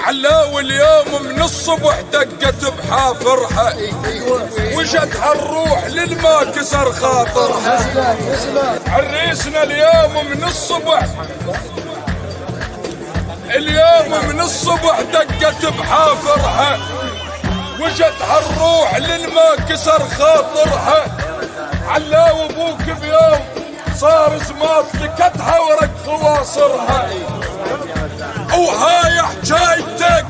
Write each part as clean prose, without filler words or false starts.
علاوي اليوم من الصبح دقت بحافرها، وجدها الروح للما كسر خاطرها. عريسنا اليوم من الصبح، اليوم من الصبح دقت بحافرها، وجدها الروح للما كسر خاطرها. علاوي ابوك بيوم صار زماط لكتها ورق خواصرها، وهاي حجايتك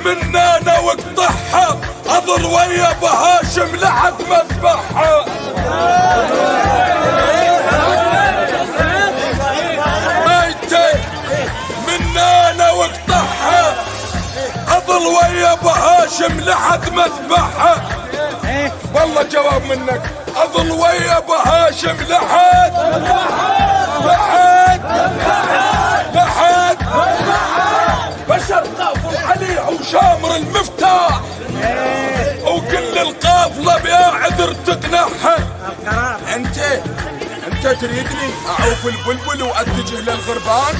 من انا واقطعها، اظل ويا بهاشم لحد ما اذبحها. حجايتك من انا واقطعها، اظل ويا بهاشم لحد ما اذبحها. والله جواب منك، اظل ويا بهاشم لحد بشر قافل عليه وشامر المفتاح، وكل القافله بيا عذر تتنحى. انت تريدني اعوف البلبل واتجه للغربان؟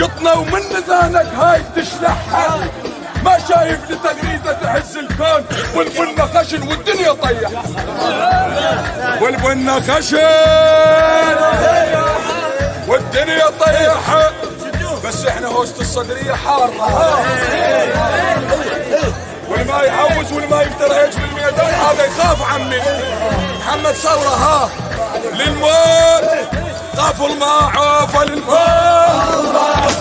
قطنا ومن ذانك هاي تشلحها، ما شايف لتغريده تهز الكون. والبنا خشن والدنيا طيح، والبنا خشن والدنيا طيحة. بس احنا هوست الصدرية حارة، والما يحوس والما يقدر يهج بالميدان هذا يخاف عمي. محمد ثورة ها للموت، قافل ما عوف للموت.